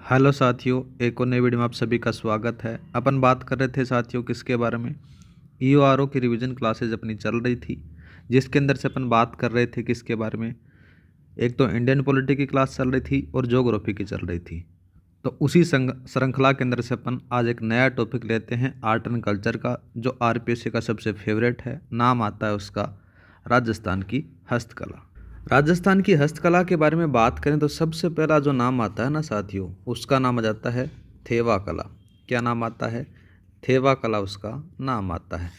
Hello साथियों, एक और नई वीडियो में आप सभी का स्वागत है। अपन बात कर रहे थे साथियों किसके बारे में। ईओआरओ की रिवीजन क्लासेज अपनी चल रही थी, जिसके अंदर से अपन बात कर रहे थे किसके बारे में। एक तो इंडियन पॉलिटी की क्लास चल रही थी और ज्योग्राफी की चल रही थी। तो उसी श्रृंखला के अंदर से अपन आज एक नया टॉपिक लेते हैं आर्ट एंड कल्चर का, जो आरपीएससी का सबसे फेवरेट है। नाम आता है उसका राजस्थान की हस्तकला। राजस्थान की हस्तकला के बारे में बात करें तो सबसे पहला जो नाम आता है ना साथियों, उसका नाम आ जाता है थेवा कला। क्या नाम आता है? थेवा कला उसका नाम आता है।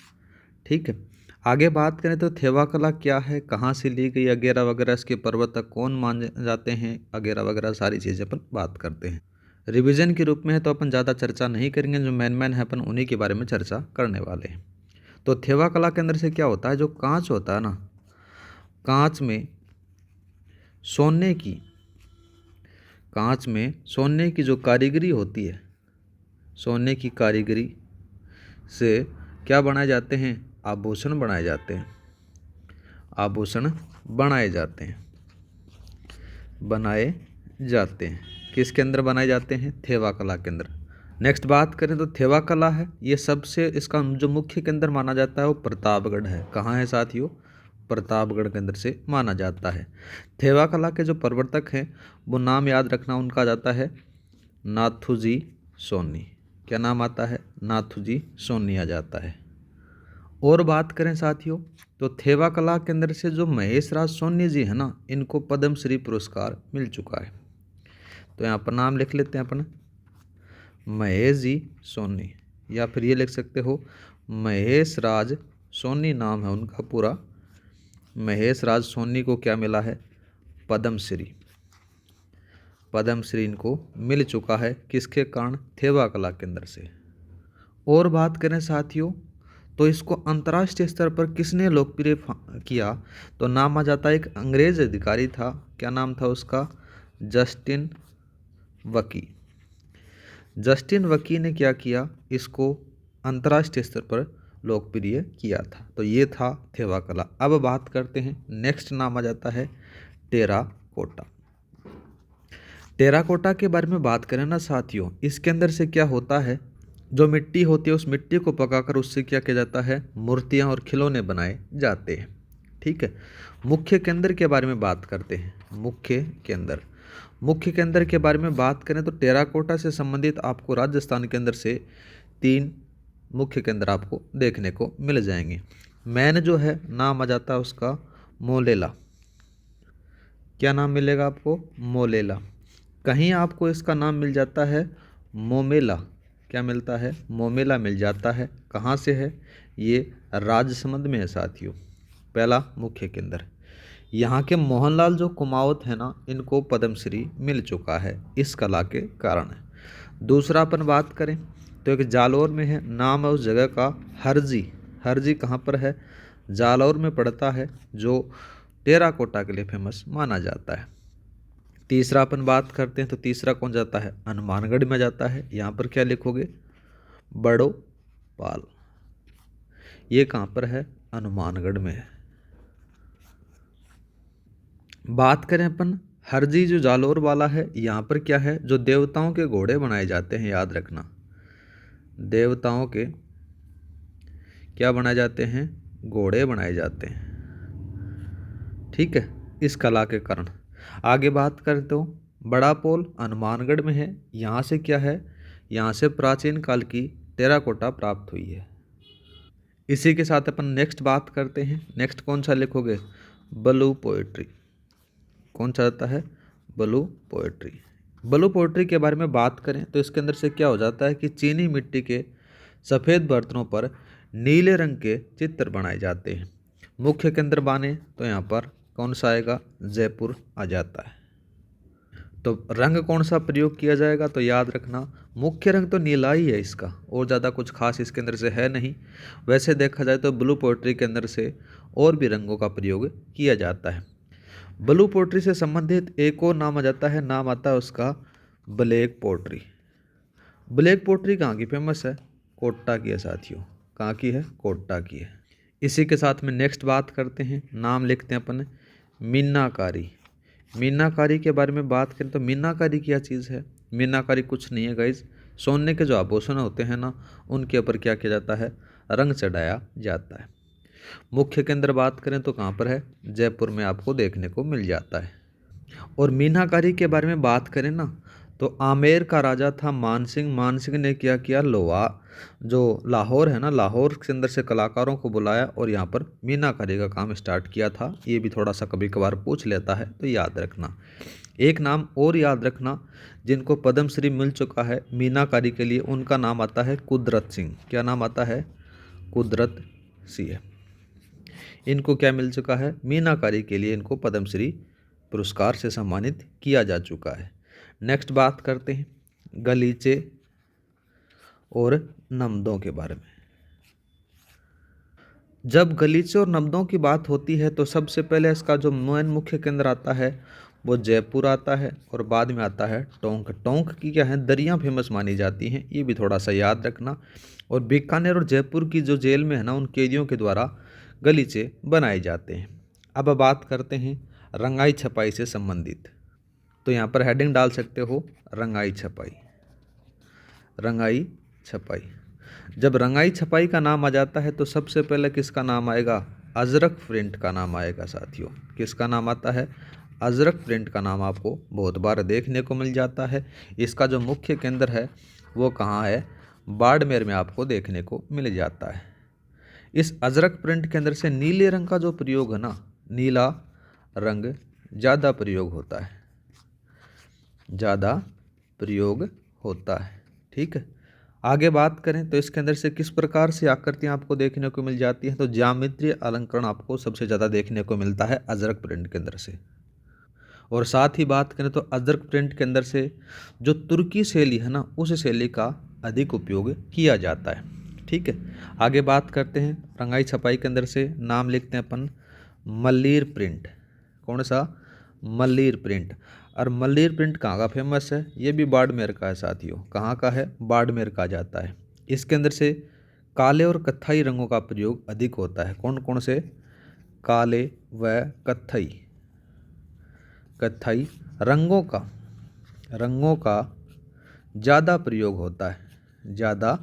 ठीक है, आगे बात करें तो थेवा कला क्या है, कहाँ से ली गई वगैरह वगैरह, इसके प्रवर्तक कौन माने जाते हैं वगैरह वगैरह, सारी चीज़ें अपन बात करते हैं। रिवीजन के रूप में है तो अपन ज़्यादा चर्चा नहीं करेंगे, जो मेन है अपन उन्हीं के बारे में चर्चा करने वाले हैं। तो थेवा कला के अंदर से क्या होता है, जो कांच होता है ना, कांच में सोने की कांच में सोने की जो कारीगरी होती है, सोने की कारीगरी से क्या बनाए जाते हैं? आभूषण बनाए जाते हैं। आभूषण बनाए जाते हैं बनाए जाते हैं किसके अंदर बनाए जाते हैं? थेवा कला के अंदर। नेक्स्ट बात करें तो थेवा कला है, ये सबसे इसका जो मुख्य केंद्र माना जाता है वो प्रतापगढ़ है। कहाँ है साथियों? प्रतापगढ़ के अंदर से माना जाता है। थेवा कला के जो प्रवर्तक हैं वो नाम याद रखना, उनका जाता है नाथूजी सोनी। क्या नाम आता है? नाथूजी सोनी आ जाता है। और बात करें साथियों तो थेवा कला के अंदर से जो महेश राज सोनी जी है ना, इनको पद्मश्री पुरस्कार मिल चुका है। तो यहाँ पर नाम लिख लेते हैं अपन, महेश जी सोनी, या फिर ये लिख सकते हो महेश राज सोनी नाम है उनका पूरा। महेश राज सोनी को क्या मिला है? पद्मश्री। पद्मश्री इनको मिल चुका है, किसके कारण? थेवा कला के अंदर से। और बात करें साथियों तो इसको अंतर्राष्ट्रीय स्तर पर किसने लोकप्रिय किया, तो नाम आ जाता है एक अंग्रेज अधिकारी था। क्या नाम था उसका? जस्टिन वकी। जस्टिन वकी ने क्या किया, इसको अंतर्राष्ट्रीय स्तर पर लोकप्रिय किया था। तो ये था थेवा कला। अब बात करते हैं, नेक्स्ट नाम आ जाता है टेराकोटा। टेराकोटा के बारे में बात करें ना साथियों, इसके अंदर से क्या होता है, जो मिट्टी होती है उस मिट्टी को पकाकर उससे क्या किया जाता है? मूर्तियाँ और खिलौने बनाए जाते हैं। ठीक है, मुख्य केंद्र के बारे में बात करते हैं। मुख्य केंद्र के बारे में बात करें तो टेराकोटा से संबंधित आपको राजस्थान के अंदर से 3 मुख्य केंद्र आपको देखने को मिल जाएंगे। मैन जो है नाम आ जाता है उसका मोलेला। क्या नाम मिलेगा आपको? मोलेला। कहीं आपको इसका नाम मिल जाता है मोमेला। क्या मिलता है? मोमेला मिल जाता है। कहाँ से है ये? राजसमंद में है साथियों, पहला मुख्य केंद्र। यहाँ के मोहनलाल जो कुमावत है ना, इनको पद्मश्री मिल चुका है इस कला के कारण। दूसरा अपन बात करें तो एक जालौर में है, नाम है उस जगह का हरजी। हरजी कहाँ पर है? जालौर में पड़ता है, जो टेराकोटा के लिए फेमस माना जाता है। तीसरा अपन बात करते हैं तो तीसरा कौन जाता है? हनुमानगढ़ में जाता है। यहाँ पर क्या लिखोगे? बड़ो पाल। ये कहाँ पर है? हनुमानगढ़ में है। बात करें अपन हरजी जो जालौर वाला है, यहाँ पर क्या है? जो देवताओं के घोड़े बनाए जाते हैं, याद रखना, देवताओं के क्या बनाए जाते हैं? घोड़े बनाए जाते हैं। ठीक है, इस कला के कारण। आगे बात करते हो, बड़ा पोल हनुमानगढ़ में है। यहाँ से क्या है? यहाँ से प्राचीन काल की टेराकोटा प्राप्त हुई है। इसी के साथ अपन नेक्स्ट बात करते हैं। नेक्स्ट कौन सा लिखोगे? Blue poetry. कौन सा आता है? Blue poetry. ब्लू पोएट्री के बारे में बात करें तो इसके अंदर से क्या हो जाता है कि चीनी मिट्टी के सफ़ेद बर्तनों पर नीले रंग के चित्र बनाए जाते हैं। मुख्य केंद्र बाने तो यहाँ पर कौन सा आएगा? जयपुर आ जाता है। तो रंग कौन सा प्रयोग किया जाएगा, तो याद रखना मुख्य रंग तो नीला ही है इसका, और ज़्यादा कुछ खास इसके अंदर से है नहीं। वैसे देखा जाए तो ब्लू पोएट्री के अंदर से और भी रंगों का प्रयोग किया जाता है। ब्लू पोएट्री से संबंधित एक और नाम आ जाता है, नाम आता है उसका ब्लैक पोएट्री। ब्लैक पोएट्री कहाँ की फेमस है? कोटा की है साथियों। कहाँ की है? कोटा की है। इसी के साथ में नेक्स्ट बात करते हैं, नाम लिखते हैं अपन मीनाकारी। मीनाकारी के बारे में बात करें तो मीनाकारी क्या चीज़ है? मीनाकारी कुछ नहीं है गाइज, सोने के जो आभूषण होते हैं ना उनके ऊपर क्या किया जाता है, रंग चढ़ाया जाता है। मुख्य केंद्र बात करें तो कहाँ पर है, जयपुर में आपको देखने को मिल जाता है। और मीनाकारी के बारे में बात करें ना तो आमेर का राजा था मानसिंह। मानसिंह ने क्या किया, लोहा जो लाहौर है ना, लाहौर के अंदर से कलाकारों को बुलाया और यहाँ पर मीनाकारी का काम स्टार्ट किया था। ये भी थोड़ा सा कभी कभार पूछ लेता है तो याद रखना। एक नाम और याद रखना, जिनको पद्मश्री मिल चुका है मीनाकारी के लिए, उनका नाम आता है कुदरत सिंह। क्या नाम आता है, कुदरत सिंह। इनको क्या मिल चुका है, मीनाकारी के लिए इनको पद्मश्री पुरस्कार से सम्मानित किया जा चुका है। नेक्स्ट बात करते हैं गलीचे और नमदों के बारे में। जब गलीचे और नमदों की बात होती है तो सबसे पहले इसका जो मेन मुख्य केंद्र आता है वो जयपुर आता है और बाद में आता है टोंक। टोंक की क्या है, दरियाँ फेमस मानी जाती हैं, ये भी थोड़ा सा याद रखना। और बीकानेर और जयपुर की जो जेल में है ना, उन कैदियों के द्वारा गलीचे बनाए जाते हैं। अब बात करते हैं रंगाई छपाई से संबंधित। तो यहाँ पर हेडिंग डाल सकते हो रंगाई छपाई। रंगाई छपाई, जब रंगाई छपाई का नाम आ जाता है तो सबसे पहले किसका नाम आएगा, अजरक प्रिंट का नाम आएगा साथियों। किसका नाम आता है, अजरक प्रिंट का नाम आपको बहुत बार देखने को मिल जाता है। इसका जो मुख्य केंद्र है वो कहाँ है, बाड़मेर में आपको देखने को मिल जाता है। इस अजरक प्रिंट के अंदर से नीले रंग का जो प्रयोग है ना, नीला रंग ज़्यादा प्रयोग होता है, ज़्यादा प्रयोग होता है। ठीक है, आगे बात करें तो इसके अंदर से किस प्रकार से आकृतियाँ आपको देखने को मिल जाती हैं, तो ज्यामितीय अलंकरण आपको सबसे ज़्यादा देखने को मिलता है अजरक प्रिंट के अंदर से। और साथ ही बात करें तो अजरक प्रिंट के अंदर से जो तुर्की शैली है ना, उस शैली का अधिक उपयोग किया जाता है। ठीक है, आगे बात करते हैं रंगाई छपाई के अंदर से नाम लिखते हैं अपन मल्लीर प्रिंट। कौन सा, मल्लीर प्रिंट। और मल्लीर प्रिंट कहाँ का फेमस है, ये भी बाड़मेर का है साथियों। कहाँ का है, बाड़मेर का जाता है। इसके अंदर से काले और कत्थई रंगों का प्रयोग अधिक होता है। कौन कौन से, काले व कत्थई, कत्थई रंगों का ज़्यादा प्रयोग होता है, ज़्यादा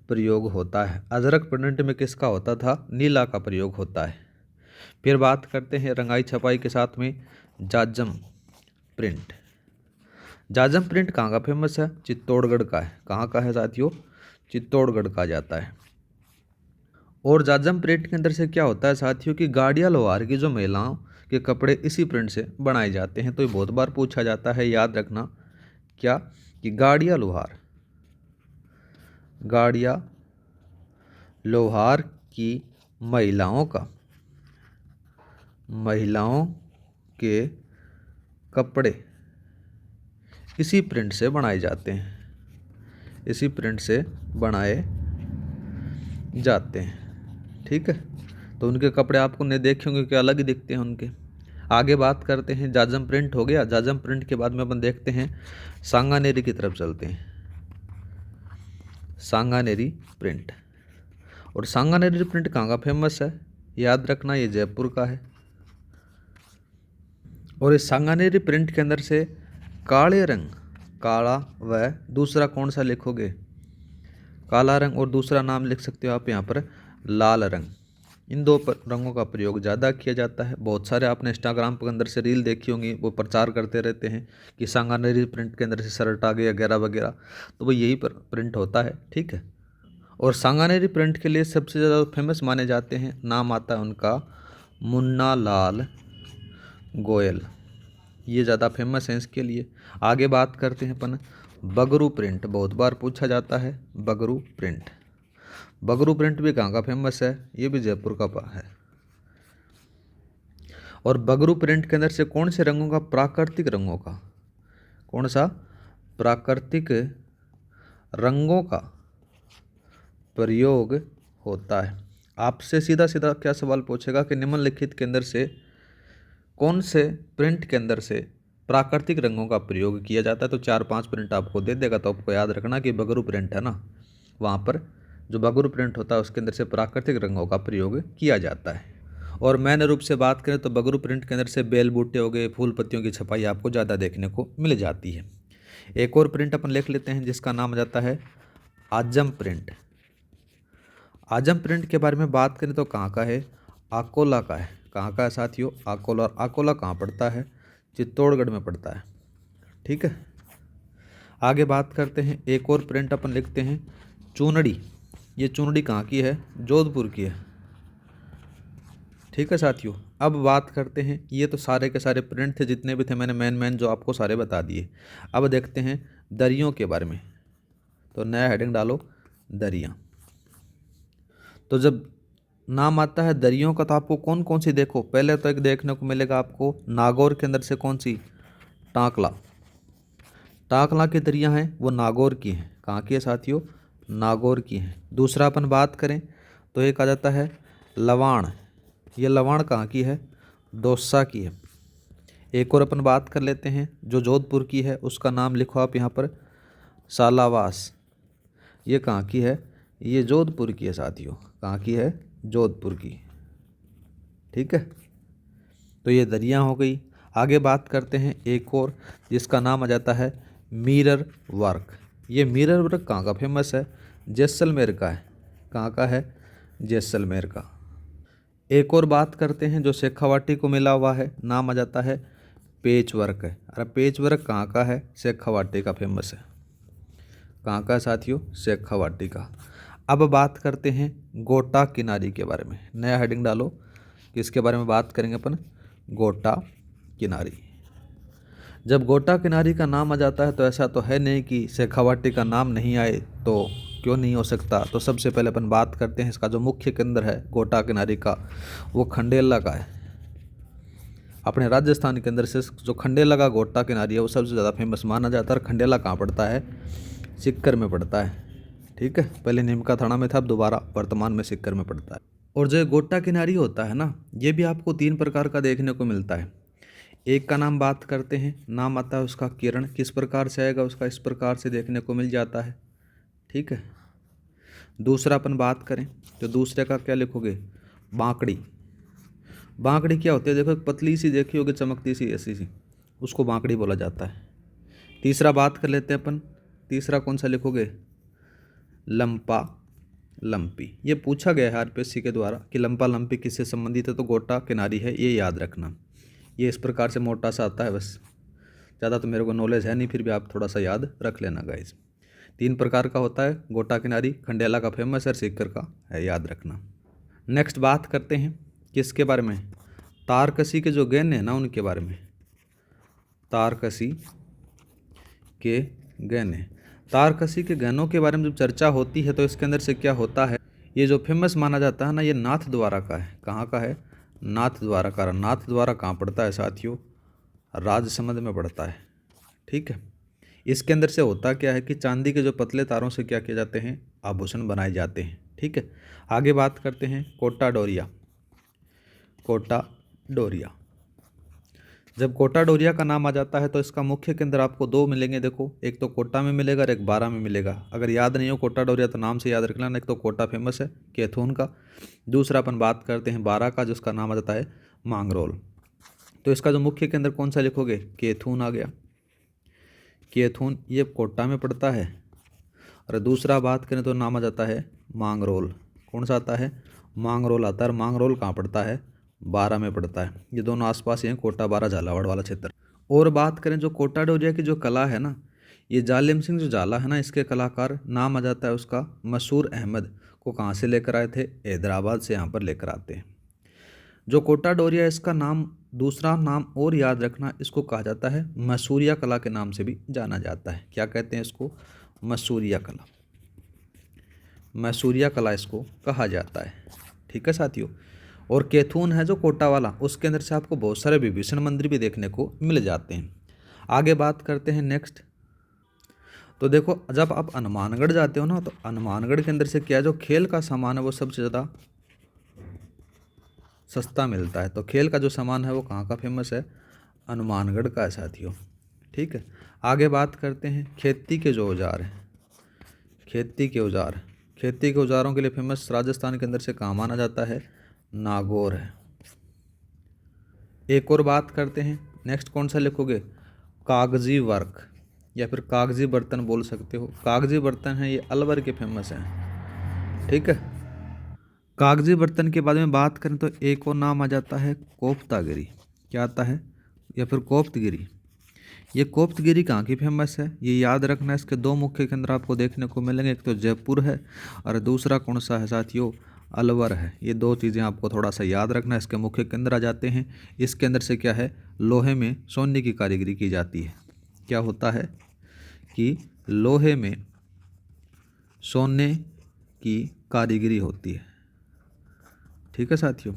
प्रयोग होता है। अजरक प्रिंट में किसका होता था, नीला का प्रयोग होता है। फिर बात करते हैं रंगाई छपाई के साथ में जाजम प्रिंट। जाजम प्रिंट कहाँ का फेमस है, चित्तौड़गढ़ का है। कहाँ का है साथियों, चित्तौड़गढ़ का जाता है। और जाजम प्रिंट के अंदर से क्या होता है साथियों कि गाड़िया लोहार की जो महिलाओं के कपड़े इसी प्रिंट से बनाए जाते हैं। तो ये बहुत बार पूछा जाता है, याद रखना क्या, कि गाड़िया लोहार की महिलाओं के कपड़े इसी प्रिंट से बनाए जाते हैं, इसी प्रिंट से बनाए जाते हैं। ठीक है, तो उनके कपड़े आपको नहीं देखे होंगे कि अलग ही दिखते हैं उनके। आगे बात करते हैं, जाजम प्रिंट हो गया। जाजम प्रिंट के बाद में अपन देखते हैं सांगानेरी की तरफ चलते हैं, सांगानेरी प्रिंट। और सांगानेरी प्रिंट कहाँ का फेमस है, याद रखना ये जयपुर का है। और इस सांगानेरी प्रिंट के अंदर से काले रंग, काला व दूसरा कौन सा लिखोगे, काला रंग, और दूसरा नाम लिख सकते हो आप यहाँ पर लाल रंग। इन दो रंगों का प्रयोग ज़्यादा किया जाता है। बहुत सारे आपने इंस्टाग्राम के अंदर से रील देखी होंगी, वो प्रचार करते रहते हैं कि सांगानेरी प्रिंट के अंदर से शर्ट आ गई वगैरह वगैरह, तो वो यही पर प्रिंट होता है। ठीक है, और सांगानेरी प्रिंट के लिए सबसे ज़्यादा फेमस माने जाते हैं, नाम आता है उनका मुन्ना लाल गोयल, ये ज़्यादा फेमस है इसके लिए। आगे बात करते हैं अपन बगरू प्रिंट, बहुत बार पूछा जाता है बगरू प्रिंट। बगरू प्रिंट भी कहाँ का फेमस है, ये भी जयपुर का है। और बगरू प्रिंट के अंदर से कौन से रंगों का, प्राकृतिक रंगों का, कौन सा, प्राकृतिक रंगों का प्रयोग होता है। आपसे सीधा सीधा क्या सवाल पूछेगा कि निम्नलिखित के अंदर से कौन से प्रिंट के अंदर से प्राकृतिक रंगों का प्रयोग किया जाता है, तो 4-5 प्रिंट आपको दे देगा। तो आपको याद रखना कि बगरू प्रिंट है ना, वहाँ पर जो बगरू प्रिंट होता है उसके अंदर से प्राकृतिक रंगों का प्रयोग किया जाता है। और मैन रूप से बात करें तो बगरू प्रिंट के अंदर से बेल बूटे हो गए, फूल पत्तियों की छपाई आपको ज़्यादा देखने को मिल जाती है। एक और प्रिंट अपन लिख लेते हैं जिसका नाम आ जाता है आजम प्रिंट। आजम प्रिंट के बारे में बात करें तो कहाँ का है, अकोला का है। कहाँ का है साथियों, अकोला। और अकोला कहाँ पड़ता है, चित्तौड़गढ़ में पड़ता है। ठीक है, आगे बात करते हैं। एक और प्रिंट अपन लिखते हैं चुनड़ी। ये चुनड़ी कहाँ की है, जोधपुर की है। ठीक है साथियों, अब बात करते हैं, ये तो सारे के सारे प्रिंट थे जितने भी थे, मैंने मेन जो आपको सारे बता दिए। अब देखते हैं दरियों के बारे में। तो नया हेडिंग डालो, दरियाँ। तो जब नाम आता है दरियों का तो आपको कौन कौन सी, देखो पहले तो एक देखने को मिलेगा आपको नागौर के अंदर से कौन सी, टाकला। टाकला की दरियाँ हैं वो नागौर की हैं। कहाँ की है साथियों, नागौर की हैं। दूसरा अपन बात करें तो एक आ जाता है लवाण। ये लवाण कहाँ की है, दौसा की है। एक और अपन बात कर लेते हैं जो जोधपुर की है, उसका नाम लिखो आप यहाँ पर, सालावास। ये कहाँ की है, ये जोधपुर की है साथियों। कहाँ की है, जोधपुर की। ठीक है, तो ये दरिया हो गई। आगे बात करते हैं एक और जिसका नाम आ जाता है मिरर वर्क। ये मिरर वर्क कहाँ का फेमस है, जैसलमेर का है। कहाँ का है, जैसलमेर का। एक और बात करते हैं जो शेखावाटी को मिला हुआ है, नाम आ जाता है पेच वर्क है। अरे पेच वर्क कहाँ का है, शेखावाटी का फेमस है। कहाँ का साथियों, शेखावाटी का। अब बात करते हैं गोटा किनारी के बारे में। नया हेडिंग डालो, किसके बारे में बात करेंगे अपन, गोटा किनारी। जब गोटा किनारी का नाम आ जाता है तो ऐसा तो है नहीं कि शेखावाटी का नाम नहीं आए, तो क्यों नहीं हो सकता। तो सबसे पहले अपन बात करते हैं इसका जो मुख्य केंद्र है गोटा किनारी का, वो खंडेला का है। अपने राजस्थान के अंदर से जो खंडेला का गोटा किनारी है वो सबसे ज़्यादा फेमस माना जाता है। और खंडेला कहाँ पड़ता है, सिक्कर में पड़ता है। ठीक है, पहले नीमका थाना में था, अब दोबारा वर्तमान में सिक्कर में पड़ता है। और जो गोटा किनारी होता है ना, ये भी आपको 3 प्रकार का देखने को मिलता है। एक का नाम बात करते हैं, नाम आता है उसका किरण। किस प्रकार से आएगा उसका, इस प्रकार से देखने को मिल जाता है। ठीक है, दूसरा अपन बात करें तो दूसरे का क्या लिखोगे, बांकड़ी। बांकड़ी क्या होती है, देखो एक पतली सी देखी होगी, चमकती सी ऐसी सी, उसको बांकड़ी बोला जाता है। तीसरा बात कर लेते हैं अपन, तीसरा कौन सा लिखोगे, लंपा लंपी। ये पूछा गया है आरपीएससी के द्वारा कि लंपा लंपी किससे संबंधित है, तो गोटा किनारी है, ये याद रखना। ये इस प्रकार से मोटा सा आता है, बस ज़्यादा तो मेरे को नॉलेज है नहीं, फिर भी आप थोड़ा सा याद रख लेना गाइज। 3 प्रकार का होता है, गोटा किनारी, खंडेला का फेमस है, सिक्कर का है, याद रखना। नेक्स्ट बात करते हैं किसके बारे में, तारकसी के जो गहने हैं ना उनके बारे में। तारकसी के गहने, तारकसी के गहनों के बारे में जब चर्चा होती है तो इसके अंदर से क्या होता है, ये जो फेमस माना जाता है ना, ये नाथ द्वारा का है। कहाँ का है, नाथ द्वारा का। नाथ द्वारा कहाँ पड़ता है साथियों, राजसमंद में पड़ता है। ठीक है, इसके अंदर से होता क्या है कि चांदी के जो पतले तारों से क्या किए जाते हैं, आभूषण बनाए जाते हैं। ठीक है, आगे बात करते हैं कोटा डोरिया। कोटा डोरिया, जब कोटा डोरिया का नाम आ जाता है तो इसका मुख्य केंद्र आपको 2 मिलेंगे। देखो, एक तो कोटा में मिलेगा और एक बारा में मिलेगा। अगर याद नहीं हो कोटा डोरिया तो नाम से याद रख लेना। एक तो कोटा फेमस है कैथून का, दूसरा अपन बात करते हैं बारा का जिसका नाम आ जाता है मांगरोल। तो इसका जो मुख्य केंद्र कौन सा लिखोगे, कैथून आ गया। कैथून ये कोटा में पड़ता है। और दूसरा बात करें तो नाम आ जाता है मांगरोल। कौन सा आता है, मांगरोल आता है। और मांगरोल कहाँ पड़ता है, बारा में पड़ता है। ये दोनों आसपास ही हैं, कोटा बारा झालावाड़ वाला क्षेत्र। और बात करें जो कोटा डोरिया की जो कला है ना, ये जालिम सिंह जो जाला है ना, इसके कलाकार नाम आ जाता है उसका मसूर अहमद। को कहाँ से लेकर आए थे, हैदराबाद से यहाँ पर लेकर आते हैं। जो कोटा डोरिया, इसका नाम दूसरा नाम और याद रखना, इसको कहा जाता है मसूरिया कला के नाम से भी जाना जाता है। क्या कहते हैं इसको, मसूरिया कला। मसूरिया कला इसको कहा जाता है। ठीक है साथियों, और कैथून है जो कोटा वाला, उसके अंदर से आपको बहुत सारे विभीषण मंदिर भी देखने को मिल जाते हैं। आगे बात करते हैं नेक्स्ट। तो देखो, जब आप हनुमानगढ़ जाते हो ना, तो हनुमानगढ़ के अंदर से क्या, जो खेल का सामान है वो सबसे ज़्यादा सस्ता मिलता है। तो खेल का जो सामान है वो कहाँ का फेमस है, हनुमानगढ़ का है साथियों। ठीक है, आगे बात करते हैं खेती के जो औजार हैं। खेती के औजार, खेती के औजारों के लिए फेमस राजस्थान के अंदर से कहाँ माना जाता है, नागौर है। एक और बात करते हैं नेक्स्ट, कौन सा लिखोगे, कागजी वर्क। या फिर कागजी बर्तन बोल सकते हो। कागजी बर्तन हैं ये अलवर के फेमस हैं, ठीक है। कागजी बर्तन के बारे में बात करें तो एक और नाम आ जाता है कोफ्तागिरी। क्या आता है? या फिर कोफ्तगिरी। ये कोफ्तगिरी कहाँ की फेमस है, ये याद रखना। इसके दो मुख्य केंद्र आपको देखने को मिलेंगे, एक तो जयपुर है और दूसरा कौन सा है साथियों, अलवर है। ये दो चीज़ें आपको थोड़ा सा याद रखना। इसके मुख्य केंद्र आ जाते हैं। इसके अंदर से क्या है, लोहे में सोने की कारीगरी की जाती है। क्या होता है कि लोहे में सोने की कारीगरी होती है, ठीक है साथियों।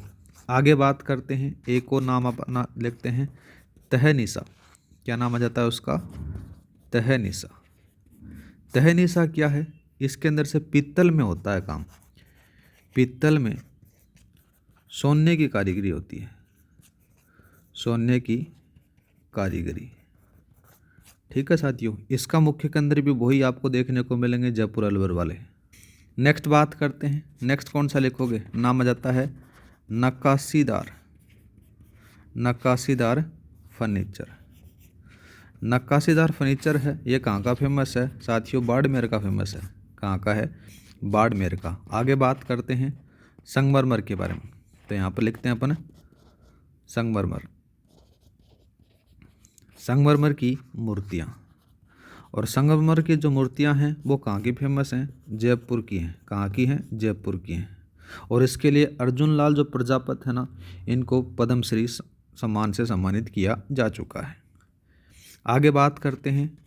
आगे बात करते हैं, एक और नाम अपना लिखते हैं तहनीसा। क्या नाम आ जाता है उसका, तहनीसा। तहनीसा क्या है, इसके अंदर से पीतल में होता है काम। पीतल में सोने की कारीगरी होती है, सोने की कारीगरी, ठीक है साथियों। इसका मुख्य केंद्र भी वही आपको देखने को मिलेंगे, जयपुर अलवर वाले। नेक्स्ट बात करते हैं, नेक्स्ट कौन सा लिखोगे, नाम आ जाता है नक्काशीदार। नक्काशीदार फर्नीचर। नक्काशीदार फर्नीचर है, ये कहाँ का फेमस है साथियों, बाड़मेर का फेमस है। कहाँ का है, बाड़मेर का। आगे बात करते हैं संगमरमर के बारे में, तो यहाँ पर लिखते हैं अपन संगमरमर। संगमरमर की मूर्तियाँ, और संगमरमर की जो मूर्तियाँ हैं वो कहाँ की फेमस हैं, जयपुर की हैं। कहाँ की हैं, जयपुर की हैं। और इसके लिए अर्जुन लाल जो प्रजापत है ना, इनको पद्मश्री सम्मान से सम्मानित किया जा चुका है। आगे बात करते हैं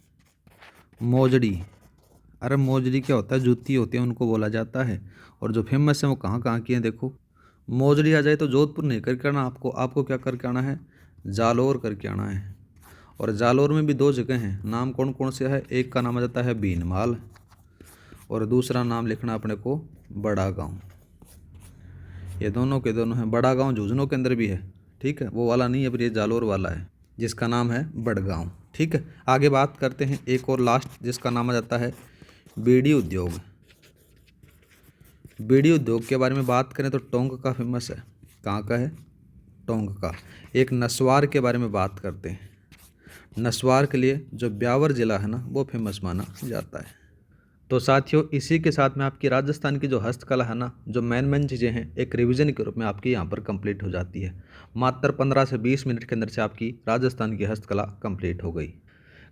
मोजड़ी। अरे मोजड़ी क्या होता है, जूती होती है, उनको बोला जाता है। और जो फेमस है वो कहाँ कहाँ की हैं, देखो मोजड़ी आ जाए तो जोधपुर नहीं करके आना आपको, आपको क्या करके आना है, जालोर करके आना है। और जालोर में भी दो जगह हैं, नाम कौन कौन से है, एक का नाम आ जाता है भीनमाल और दूसरा नाम लिखना अपने को बड़ा गांव। ये दोनों के दोनों हैं। बड़ा गांव झुंझुनू के अंदर भी है, ठीक है, वो वाला नहीं है, पर ये जालोर वाला है जिसका नाम है बड़गांव, ठीक है। आगे बात करते हैं एक और लास्ट, जिसका नाम आ जाता है बीड़ी उद्योग। बीड़ी उद्योग के बारे में बात करें तो टोंक का फेमस है। कहाँ का है, टोंक का। एक नस्वार के बारे में बात करते हैं। नस्वार के लिए जो ब्यावर जिला है ना, वो फेमस माना जाता है। तो साथियों इसी के साथ में आपकी राजस्थान की जो हस्तकला है ना, जो मेन चीज़ें हैं, एक रिवीजन के रूप में आपकी यहाँ पर कंप्लीट हो जाती है। मात्र 15 से 20 मिनट के अंदर से आपकी राजस्थान की हस्तकला कंप्लीट हो गई।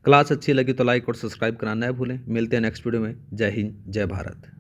क्लास अच्छी लगी तो लाइक और सब्सक्राइब करना न भूलें। मिलते हैं नेक्स्ट वीडियो में। जय हिंद, जय भारत।